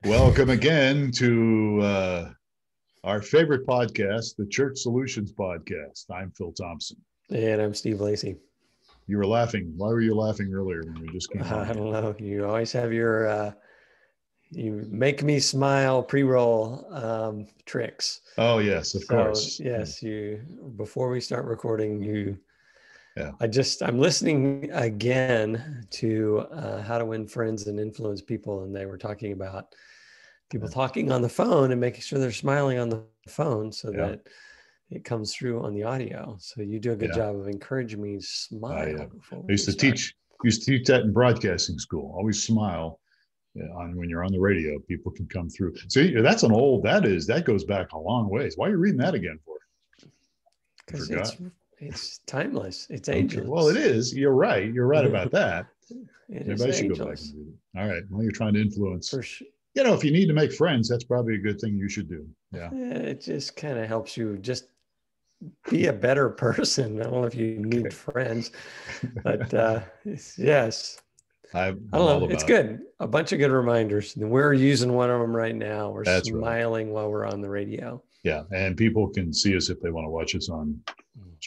Welcome again to our favorite podcast, the Church Solutions Podcast. I'm Phil Thompson. And I'm Steve Lacy. You were laughing. Why were you laughing earlier when we just came on? I don't know. You always have your, you make me smile pre-roll tricks. Oh, yes, of course. Yes, before we start recording, Yeah. I'm listening again to How to Win Friends and Influence People. And they were talking about people talking on the phone and making sure they're smiling on the phone so that it comes through on the audio. So you do a good job of encouraging me to smile. I used to teach that in broadcasting school. Always smile when you're on the radio. People can come through. See, that goes back a long ways. Why are you reading that again for? Because it's timeless. It's ageless. Well, it is. You're right. You're right about that. Everybody should go back and read it. All right. Well, you're trying to influence. For sure. If you need to make friends, that's probably a good thing you should do. Yeah. It just kind of helps you just be a better person. I don't know if you need friends, but yes. I don't know. It's good. A bunch of good reminders. And we're using one of them right now. We're That's smiling while we're on the radio. Yeah. And people can see us if they want to watch us on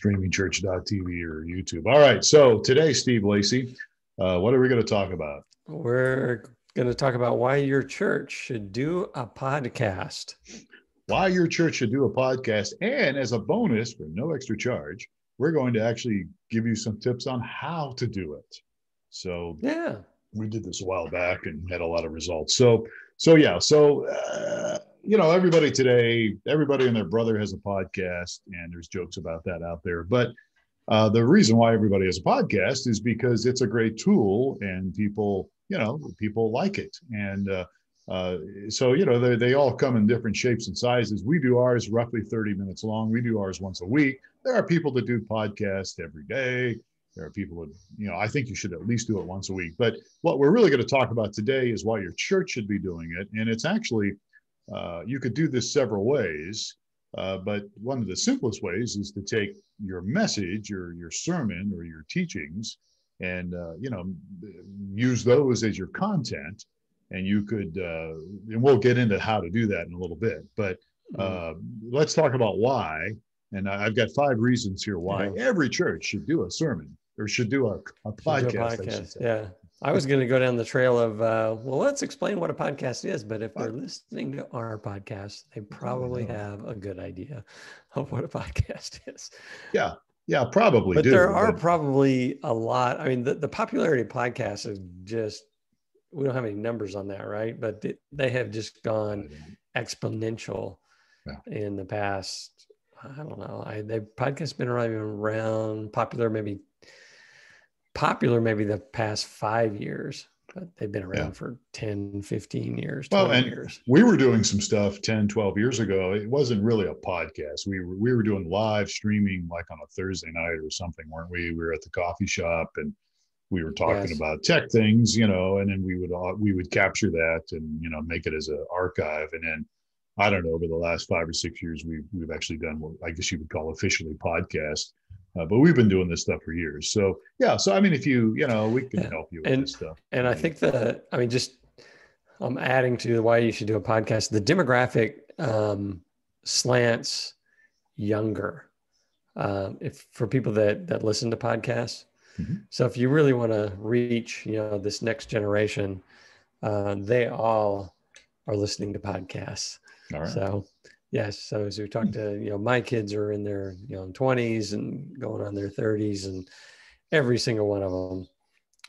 streamingchurch.tv or YouTube. All right. So today, Steve Lacy, what are we going to talk about? We're going to talk about why your church should do a podcast. Why your church should do a podcast. And as a bonus, for no extra charge, we're going to actually give you some tips on how to do it. So yeah, we did this a while back and had a lot of results. Everybody today, everybody and their brother has a podcast, and there's jokes about that out there. But the reason why everybody has a podcast is because it's a great tool, and people like it. And they all come in different shapes and sizes. We do ours roughly 30 minutes long. We do ours once a week. There are people that do podcasts every day. There are people that, I think you should at least do it once a week. But what we're really going to talk about today is why your church should be doing it. And it's actually, you could do this several ways. But one of the simplest ways is to take your message or your sermon or your teachings and, use those as your content. And you could, and we'll get into how to do that in a little bit. But let's talk about why. And I've got 5 reasons here why every church should do a sermon or should do a podcast. Yeah. I was going to go down the trail of, let's explain what a podcast is. But if they're listening to our podcast, they probably have a good idea of what a podcast is. Yeah, probably. But there are probably a lot. I mean, the popularity of podcasts is just, we don't have any numbers on that, right? But they have just gone exponential in the past. I don't know. The podcast's been around popular maybe the past 5 years, but they've been around for 10, 15 years, 20 years. We were doing some stuff 10, 12 years ago. It wasn't really a podcast. We were doing live streaming like on a Thursday night or something, weren't we? We were at the coffee shop and we were talking about tech things, and then we would capture that and, make it as an archive. And then I don't know, over the last 5 or 6 years, we've actually done what I guess you would call officially podcast. But we've been doing this stuff for years. So, I mean, if we can help you with this stuff. And I think I'm adding to why you should do a podcast. The demographic slants younger for people that listen to podcasts. Mm-hmm. So if you really want to reach, this next generation, they all are listening to podcasts. All right. So, yes. So as we talk to, my kids are in their 20s and going on their 30s, and every single one of them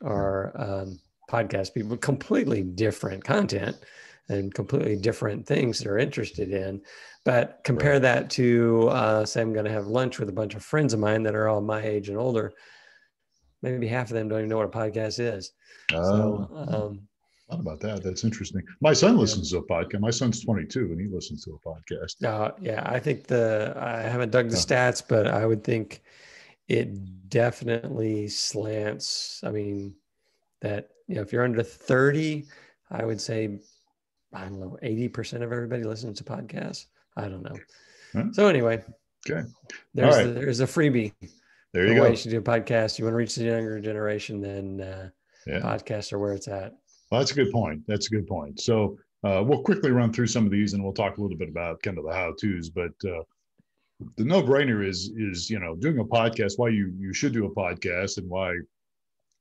are podcast people, completely different content and completely different things they're interested in. But compare that to, say I'm going to have lunch with a bunch of friends of mine that are all my age and older. Maybe half of them don't even know what a podcast is. Thought about that. That's interesting. My son listens to a podcast. My son's 22 and he listens to a podcast. I think I haven't dug the stats, but I would think it definitely slants. I mean, that, if you're under 30, I would say, I don't know, 80% of everybody listens to podcasts. I don't know. Huh? So anyway, okay. There's a freebie. There you go. You should do a podcast. You want to reach the younger generation, then podcasts are where it's at. Well, that's a good point. So We'll quickly run through some of these, and we'll talk a little bit about kind of the how-tos. But the no-brainer is doing a podcast. Why you should do a podcast, and why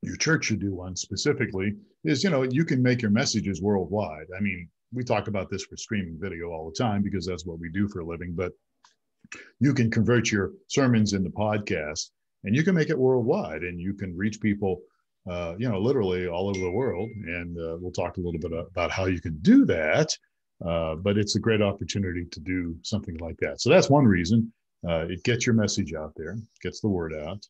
your church should do one specifically, is you can make your messages worldwide. I mean, we talk about this for streaming video all the time because that's what we do for a living. But you can convert your sermons into podcasts, and you can make it worldwide, and you can reach people literally all over the world. And we'll talk a little bit about how you can do that. But it's a great opportunity to do something like that. So that's one reason. It gets your message out there, gets the word out.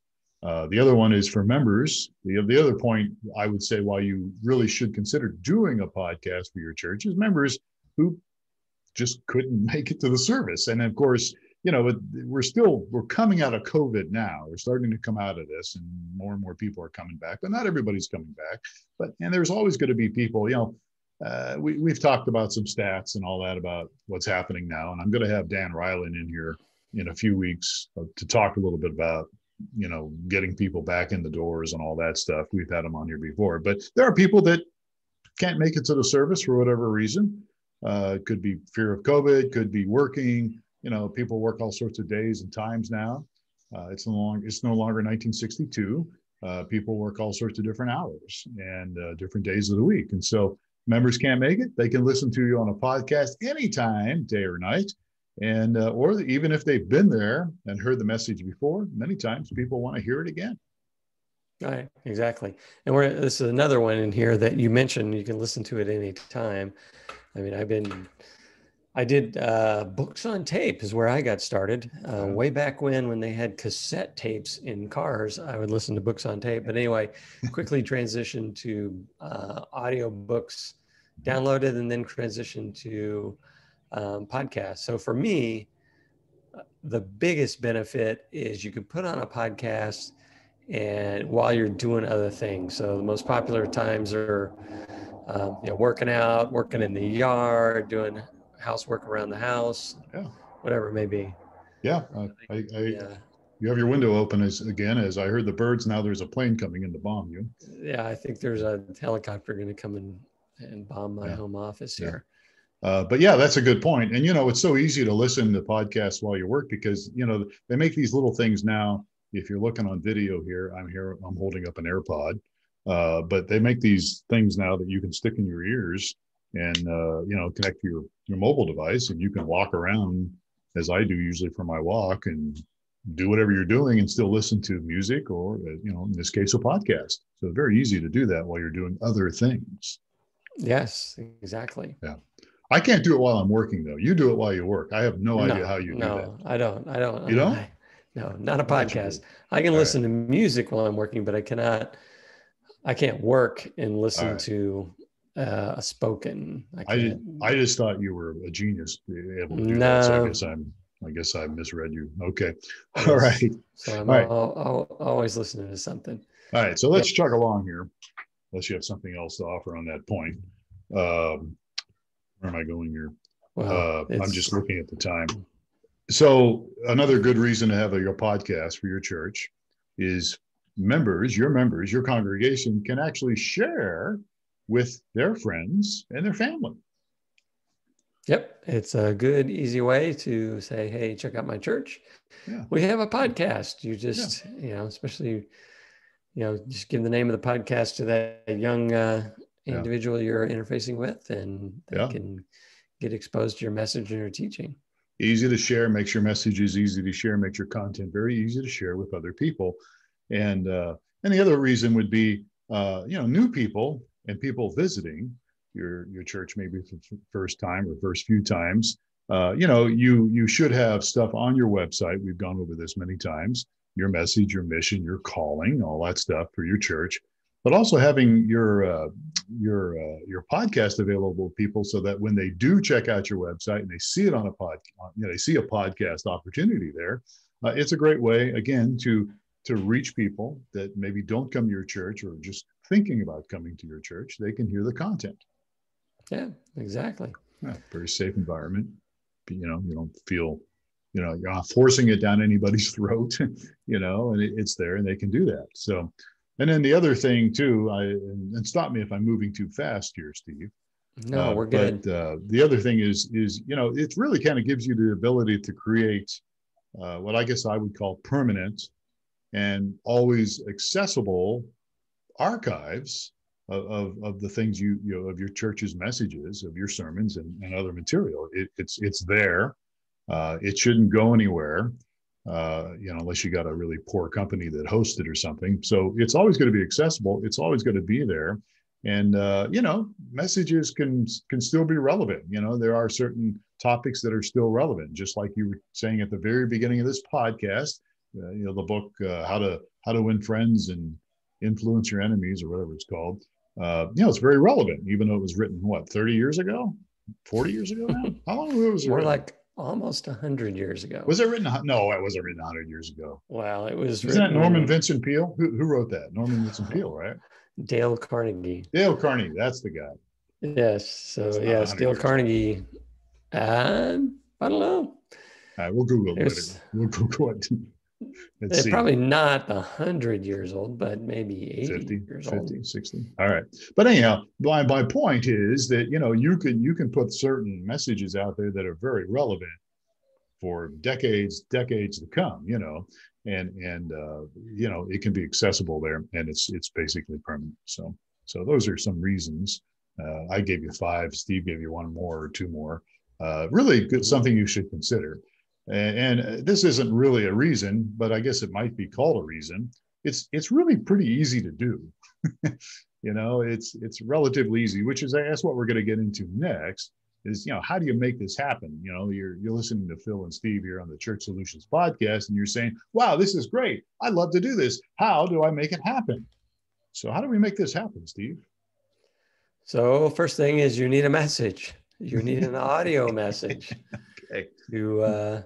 The other one is for members. The other point I would say why you really should consider doing a podcast for your church is members who just couldn't make it to the service. And of course, we're coming out of COVID now. We're starting to come out of this, and more people are coming back, but not everybody's coming back. And there's always going to be people, we've talked about some stats and all that about what's happening now. And I'm going to have Dan Ryland in here in a few weeks to talk a little bit about, getting people back in the doors and all that stuff. We've had him on here before, but there are people that can't make it to the service for whatever reason. It could be fear of COVID, could be working. People work all sorts of days and times now. It's no longer 1962. People work all sorts of different hours and different days of the week. And so members can't make it. They can listen to you on a podcast anytime, day or night. And or even if they've been there and heard the message before, many times people want to hear it again. Right, exactly. And this is another one in here that you mentioned. You can listen to it any time. I mean, I did books on tape is where I got started. Way back when they had cassette tapes in cars, I would listen to books on tape. But anyway, quickly transitioned to audio books, downloaded, and then transitioned to podcasts. So for me, the biggest benefit is you can put on a podcast and while you're doing other things. So the most popular times are working out, working in the yard, doing housework around the house, whatever it may be. Yeah, you have your window open as I heard the birds. Now there's a plane coming in to bomb you. Yeah, I think there's a helicopter going to come in and bomb my home office here. But yeah, that's a good point. And, it's so easy to listen to podcasts while you work because, they make these little things now. If you're looking on video here, I'm holding up an AirPod, but they make these things now that you can stick in your ears and, connect to your mobile device, and you can walk around as I do usually for my walk and do whatever you're doing and still listen to music or, in this case, a podcast. So it's very easy to do that while you're doing other things. Yes, exactly. Yeah. I can't do it while I'm working, though. You do it while you work. I have no idea how you do that. No, I don't. You don't? No, not a podcast. I can listen to music while I'm working, but I can't work and listen to a spoken. I just thought you were a genius to be able to do that. So I guess I misread you. Okay. Yes. All right. So I'm always listening to something. All right. So let's chug along here. Unless you have something else to offer on that point. Where am I going here? Well, I'm just looking at the time. So another good reason to have your podcast for your church is your congregation can actually share with their friends and their family. Yep. It's a good, easy way to say, hey, check out my church. Yeah. We have a podcast. You just, especially, just give the name of the podcast to that young individual you're interfacing with, and they can get exposed to your message and your teaching. Easy to share, makes your messages easy to share, makes your content very easy to share with other people. And the other reason would be, new people and people visiting your church, maybe for the first time or first few times. You should have stuff on your website. We've gone over this many times. Your message, your mission, your calling, all that stuff for your church. But also having your podcast available to people so that when they do check out your website and they see it on a podcast, they see a podcast opportunity there. It's a great way, again, to reach people that maybe don't come to your church or just thinking about coming to your church. They can hear the content. Yeah, exactly. Yeah, very safe environment. You don't feel, you're not forcing it down anybody's throat, and it's there and they can do that. So. And then the other thing too, and stop me if I'm moving too fast here, Steve. No, we're but good. the other thing is, it really kind of gives you the ability to create what I guess I would call permanent and always accessible archives of the things of your church's messages, of your sermons and other material. It's there. It shouldn't go anywhere, unless you got a really poor company that hosts it or something. So it's always going to be accessible. It's always going to be there. And, messages can still be relevant. There are certain topics that are still relevant, just like you were saying at the very beginning of this podcast, the book, How to Win Friends and Influence Your Enemies, or whatever it's called. It's very relevant, even though it was written, 30 years ago, 40 years ago now? How long ago was it More written? like almost 100 years ago. Was it written? No, it wasn't written 100 years ago. Well, it was Isn't written. that Norman Vincent Peale? Who wrote that? Norman Vincent Peale, right? Dale Carnegie. Dale Carnegie, that's the guy. Yes. So yes, Dale years Carnegie. I don't know. All right, we'll Google it. We'll Google it. They're probably not 100 years old, but maybe 80 50, years 50, old. 60. All right. But anyhow, my point is that, you can put certain messages out there that are very relevant for decades to come, and it can be accessible there, and it's basically permanent. So those are some reasons. I gave you 5. Steve gave you 1 more or 2 more. Really good, something you should consider. And this isn't really a reason, but I guess it might be called a reason. It's really pretty easy to do. It's relatively easy, which is, I guess, what we're going to get into next. Is, how do you make this happen? You're listening to Phil and Steve here on the Church Solutions podcast, and you're saying, wow, this is great. I'd love to do this. How do I make it happen? So how do we make this happen, Steve? So first thing is you need a message. You need an audio message okay. to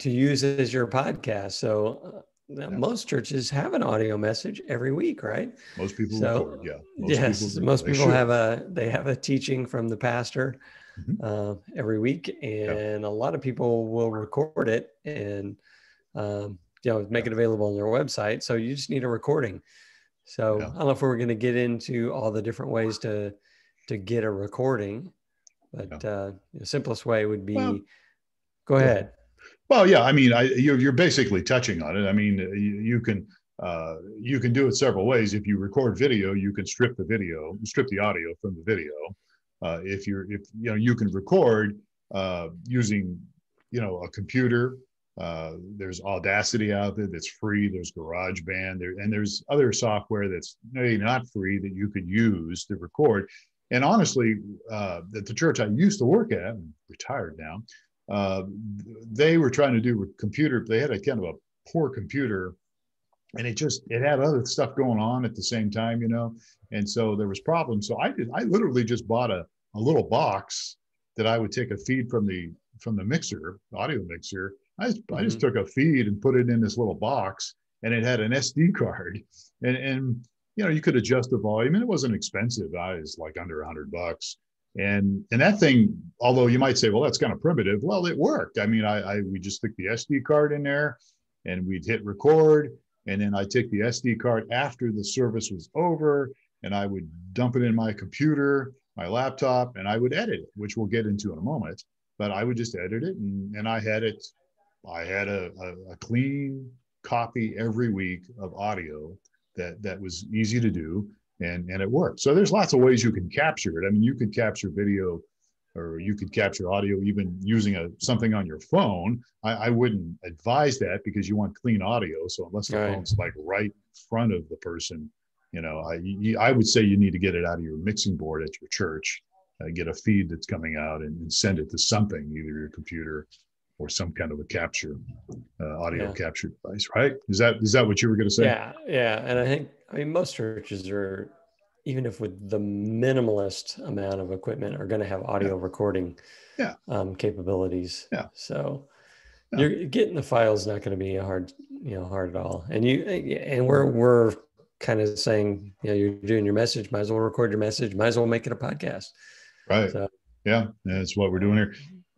use as your podcast. So most churches have an audio message every week, right? Most people record, yeah. Most people have a teaching from the pastor every week, and a lot of people will record it and make it available on their website. So you just need a recording. So I don't know if we're going to get into all the different ways to get a recording, but the simplest way would be, go ahead. Well, yeah, I mean, you're basically touching on it. I mean, you can do it several ways. If you record video, you can strip the audio from the video. If you can record using, a computer. There's Audacity out there that's free. There's GarageBand there, and there's other software that's maybe not free that you could use to record. And honestly, at the church I used to work at, I'm retired now, they were trying to do a computer. They had a kind of a poor computer, and it had other stuff going on at the same time, and so there was problems. So I literally just bought a little box that I would take a feed from the mixer, audio mixer. I just took a feed and put it in this little box, and it had an SD card, and you could adjust the volume, and it wasn't expensive. It was like under $100. And that thing, although you might say, well, that's kind of primitive. Well, it worked. I mean, we just stick the SD card in there, and we'd hit record. And then I'd take the SD card after the service was over, and I would dump it in my computer, my laptop, and I would edit it, which we'll get into in a moment. But I would just edit it, and I had a clean copy every week of audio that was easy to do. And it worked. So there's lots of ways you can capture it. I mean, you could capture video, or you could capture audio even using something on your phone. I wouldn't advise that, because you want clean audio. So unless the phone's like right in front of the person, I would say you need to get it out of your mixing board at your church, get a feed that's coming out, and send it to something, either your computer or some kind of a audio capture device, right? Is that what you were going to say? Yeah. And I mean, most churches are, even if with the minimalist amount of equipment, are going to have audio recording capabilities. Yeah. So you're getting the files not going to be hard at all. And we're kind of saying, you're doing your message, might as well record your message, might as well make it a podcast. Right. So, yeah, that's what we're doing here.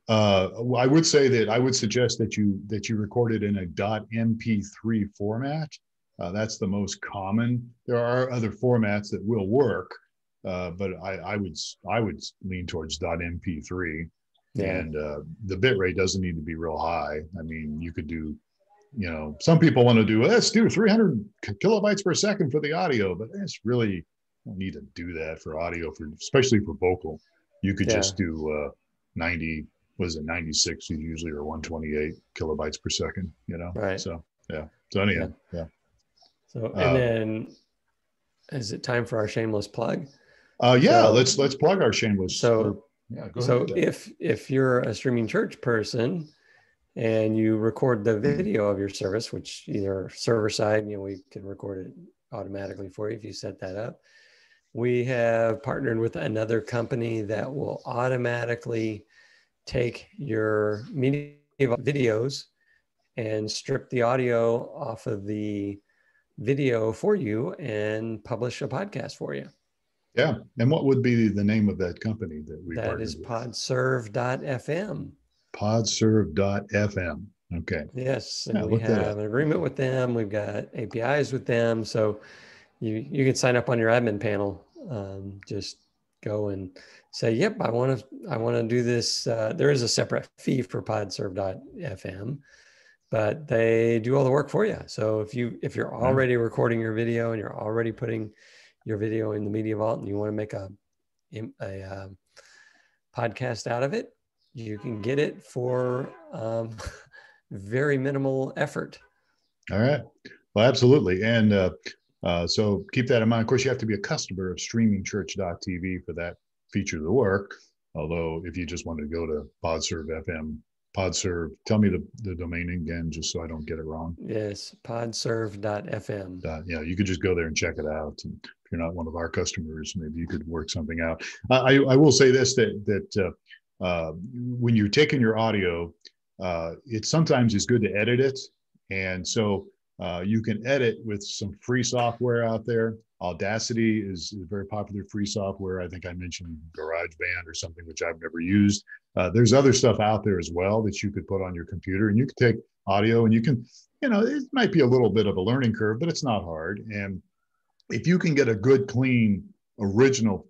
I would say that I would suggest that you record it in a .mp3 format. That's the most common. There are other formats that will work, but I would lean towards .mp3, Yeah. and the bit rate doesn't need to be real high. I mean, you could do, some people want to do, let's do 300 kilobytes per second for the audio, but it's really don't need to do that for audio, especially for vocal. You could Yeah. just do 90, was it 96 usually, or 128 kilobytes per second, Right. So yeah. So anyhow, yeah. So, and then is it time for our shameless plug? Yeah, let's plug our shameless. So, yeah, go so ahead. if you're a streaming church person and you record the video of your service, which either server side, we can record it automatically for you if you set that up. We have partnered with another company that will automatically take your media videos and strip the audio off of the video for you and publish a podcast for you. Yeah. And what would be the name of that company that we That partnered is with? podserve.fm. Podserve.fm. Okay. Yes. And we have an agreement with them. We've got APIs with them. So you can sign up on your admin panel. Just go and say, yep, I want to do this. There is a separate fee for podserve.fm, but they do all the work for you. So if you're already recording your video and you're already putting your video in the Media Vault and you want to make a podcast out of it, you can get it for very minimal effort. All right. Well, absolutely. And so keep that in mind. Of course, you have to be a customer of streamingchurch.tv for that feature to work. Although if you just want to go to PodServe.fm, PodServe, tell me the domain again, just so I don't get it wrong. Yes, podserve.fm. Yeah, you could just go there and check it out. And if you're not one of our customers, maybe you could work something out. I will say this, that when you're taking your audio, it sometimes is good to edit it. And so you can edit with some free software out there. Audacity is a very popular free software. I think I mentioned GarageBand or something, which I've never used. There's other stuff out there as well that you could put on your computer, and you can take audio and you can, it might be a little bit of a learning curve, but it's not hard. And if you can get a good, clean, original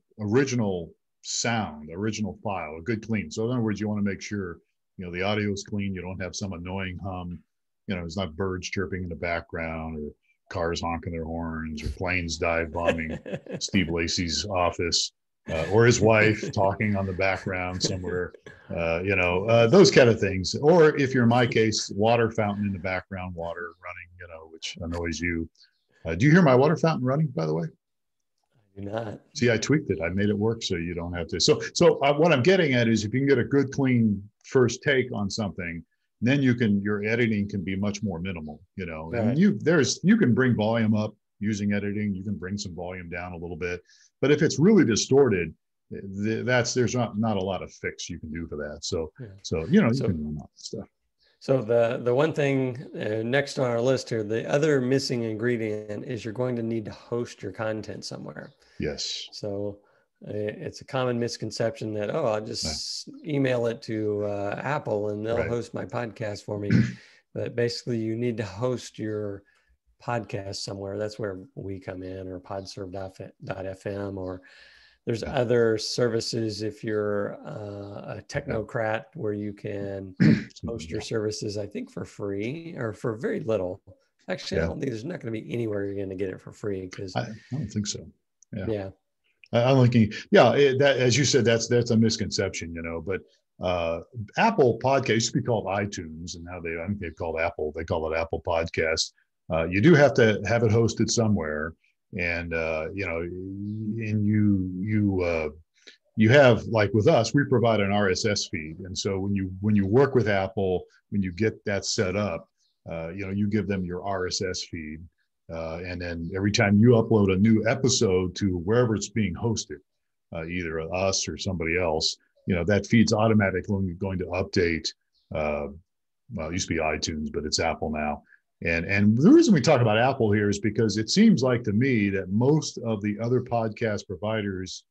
sound, original file, a good clean. So in other words, you want to make sure, the audio is clean. You don't have some annoying hum. It's not birds chirping in the background or cars honking their horns or planes dive bombing Steve Lacy's office or his wife talking on the background somewhere, those kind of things. Or if you're in my case, water fountain in the background, water running, which annoys you. Do you hear my water fountain running, by the way? I do not. See, I tweaked it. I made it work so you don't have to. So what I'm getting at is if you can get a good, clean first take on something, then your editing can be much more minimal, Right. And you can bring volume up using editing. You can bring some volume down a little bit, but if it's really distorted, there's not a lot of fix you can do for that. So you can run all that stuff. So the one thing next on our list here, the other missing ingredient is you're going to need to host your content somewhere. Yes. So it's a common misconception that, I'll just email it to Apple and they'll host my podcast for me. But basically you need to host your podcast somewhere. That's where we come in, or podserve.fm, or there's other services if you're a technocrat where you can host your services, I think, for free or for very little. Actually, I don't think there's not going to be anywhere you're going to get it for free, because I don't think so. Yeah. I'm thinking, that, as you said, that's a misconception, but Apple Podcast used to be called iTunes, and now they've called Apple. They call it Apple Podcast. You do have to have it hosted somewhere, and and you have, like with us, we provide an RSS feed, and so when you work with Apple, when you get that set up, you give them your RSS feed. And then every time you upload a new episode to wherever it's being hosted, either us or somebody else, that feed's automatically going to update. It used to be iTunes, but it's Apple now. And the reason we talk about Apple here is because it seems like to me that most of the other podcast providers,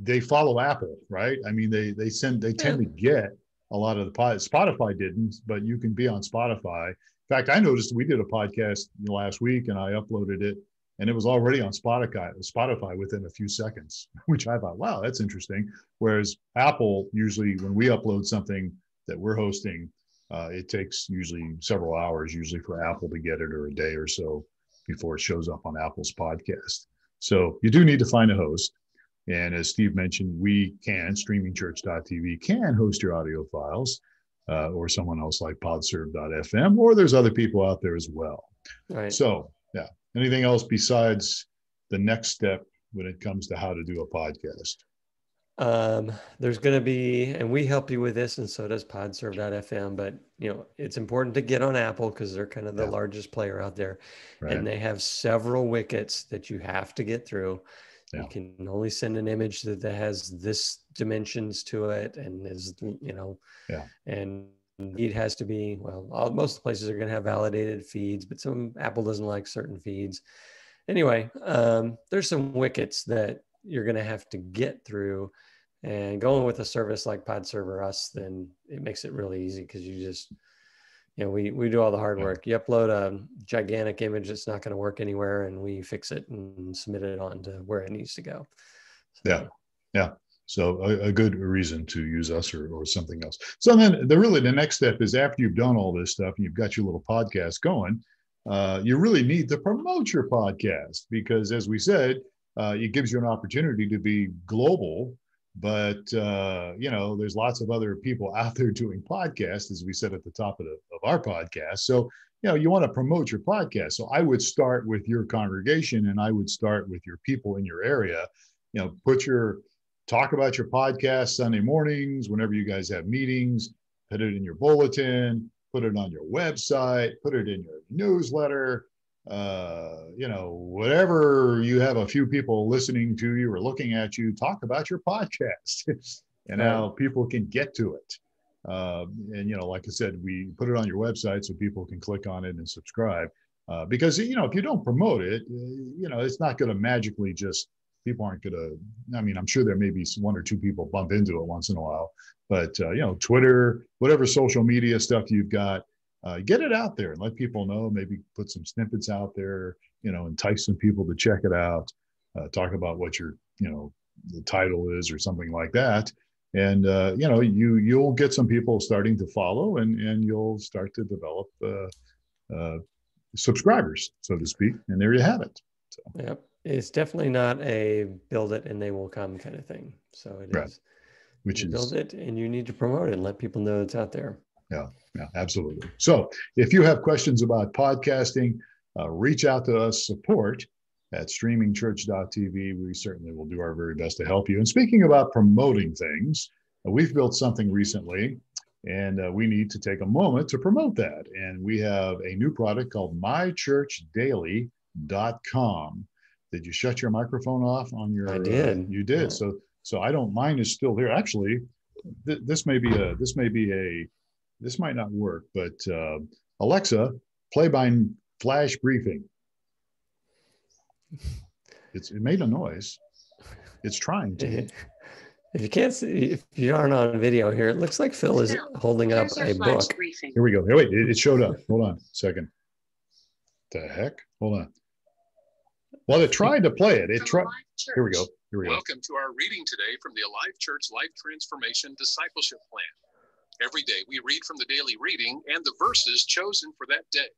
they follow Apple, right? I mean, they tend to get a lot of the Spotify didn't, but you can be on Spotify. In fact, I noticed we did a podcast last week and I uploaded it, and it was already on Spotify within a few seconds, which I thought, wow, that's interesting. Whereas Apple, usually when we upload something that we're hosting, it takes usually several hours, usually for Apple to get it, or a day or so before it shows up on Apple's podcast. So you do need to find a host. And as Steve mentioned, we can, streamingchurch.tv can host your audio files, or someone else like podserve.fm, or there's other people out there as well. Right. So, yeah. Anything else besides the next step when it comes to how to do a podcast? There's going to be, and we help you with this, and so does podserve.fm, but it's important to get on Apple because they're kind of the largest player out there. Right. And they have several wickets that you have to get through. Yeah. You can only send an image that has this dimensions to it, and is, and it has to be, most of the places are going to have validated feeds, but Apple doesn't like certain feeds. Anyway, there's some wickets that you're going to have to get through, and going with a service like PodServe or us, then it makes it really easy because you just, we do all the hard work. You upload a gigantic image that's not going to work anywhere, and we fix it and submit it on to where it needs to go. So, yeah. So a good reason to use us or something else. So then the next step is, after you've done all this stuff and you've got your little podcast going, you really need to promote your podcast, because, as we said, it gives you an opportunity to be global. But, there's lots of other people out there doing podcasts, as we said at the top of our podcast. So, you want to promote your podcast. So I would start with your congregation, and I would start with your people in your area. Talk about your podcast Sunday mornings, whenever you guys have meetings, put it in your bulletin, put it on your website, put it in your newsletter. Whatever you have a few people listening to you or looking at you, talk about your podcast and how people can get to it. Like I said, we put it on your website so people can click on it and subscribe. Because, if you don't promote it, it's not going to magically just, people aren't going to, I'm sure there may be one or two people bump into it once in a while, but, Twitter, whatever social media stuff you've got, get it out there and let people know. Maybe put some snippets out there, entice some people to check it out. Talk about what your, the title is or something like that. And, you'll get some people starting to follow, and you'll start to develop subscribers, so to speak. And there you have it. So. Yep. It's definitely not a build it and they will come kind of thing. So it is. Which is, build it and you need to promote it and let people know it's out there. Yeah, absolutely. So if you have questions about podcasting, reach out to us, support@streamingchurch.tv. We certainly will do our very best to help you. And speaking about promoting things, we've built something recently, and we need to take a moment to promote that. And we have a new product called mychurchdaily.com. Did you shut your microphone off on your? I did. You did. Yeah. So I don't. Mine is still here. Actually, this might not work. But Alexa, play by flash briefing. It made a noise. It's trying to. If you can't see, if you aren't on video here, it looks like Phil is holding up a book. Briefing. Here we go. Here, wait, it showed up. Hold on a second. The heck? Hold on. Well, it tried to play it. It tried. Here we go. Welcome to our reading today from the Alive Church Life Transformation Discipleship Plan. Every day we read from the daily reading and the verses chosen for that day.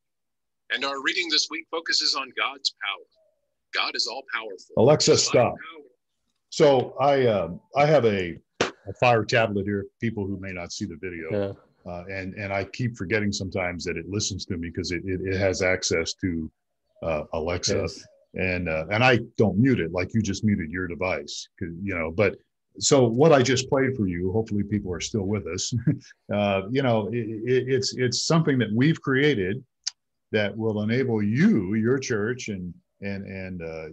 And our reading this week focuses on God's power. God is all powerful. Alexa, stop. So I have a Fire tablet here. People who may not see the video, and I keep forgetting sometimes that it listens to me because it has access to Alexa. Yes. And I don't mute it like you just muted your device, but so what I just played for you, hopefully people are still with us. It's something that we've created that will enable you, your church and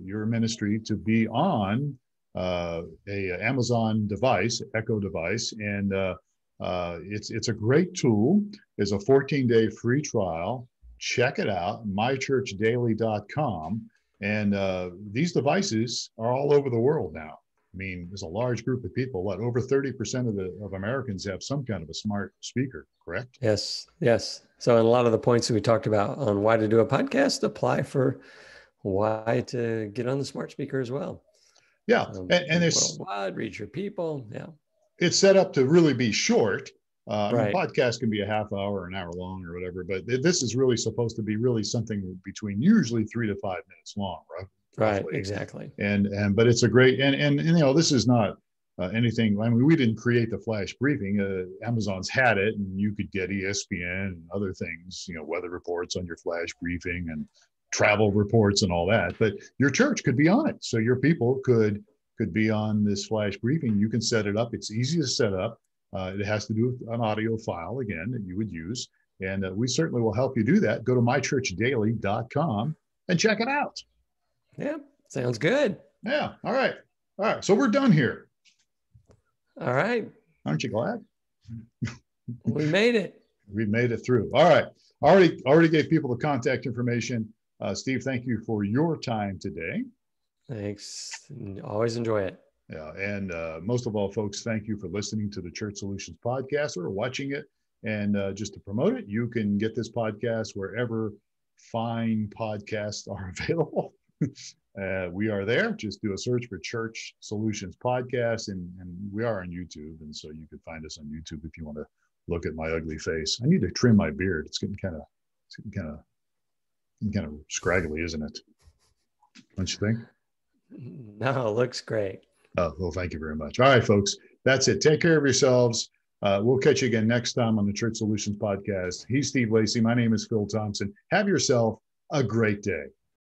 your ministry to be on a Amazon device, Echo device. And it's a great tool. There's a 14-day free trial. Check it out, mychurchdaily.com. And these devices are all over the world now. I mean, there's a large group of people. Over 30% of Americans have some kind of a smart speaker, correct? Yes. So in a lot of the points that we talked about on why to do a podcast apply for why to get on the smart speaker as well. Yeah. And it's worldwide, reach your people. Yeah. It's set up to really be short. Right. Podcast can be a half hour, an hour long or whatever, but this is really supposed to be really something between usually 3 to 5 minutes long, right? Right. Exactly. But it's a great, and this is not anything. I mean, we didn't create the flash briefing. Amazon's had it, and you could get ESPN and other things, weather reports on your flash briefing and travel reports and all that. But your church could be on it, so your people could be on this flash briefing. You can set it up. It's easy to set up. It has to do with an audio file again that you would use, and we certainly will help you do that. Go to mychurchdaily.com and check it out. Yeah, sounds good. Yeah. All right. So we're done here. All right. Aren't you glad? We made it. We made it through. All right. Already gave people the contact information. Steve, thank you for your time today. Thanks. Always enjoy it. Yeah. And most of all, folks, thank you for listening to the Church Solutions podcast or watching it. And just to promote it, you can get this podcast wherever fine podcasts are available. We are there. Just do a search for Church Solutions Podcast, and we are on YouTube. And so you can find us on YouTube if you want to look at my ugly face. I need to trim my beard. It's getting kind of scraggly, isn't it? Don't you think? No, it looks great. Oh, well, thank you very much. All right, folks, that's it. Take care of yourselves. We'll catch you again next time on the Church Solutions Podcast. He's Steve Lacy. My name is Phil Thompson. Have yourself a great day.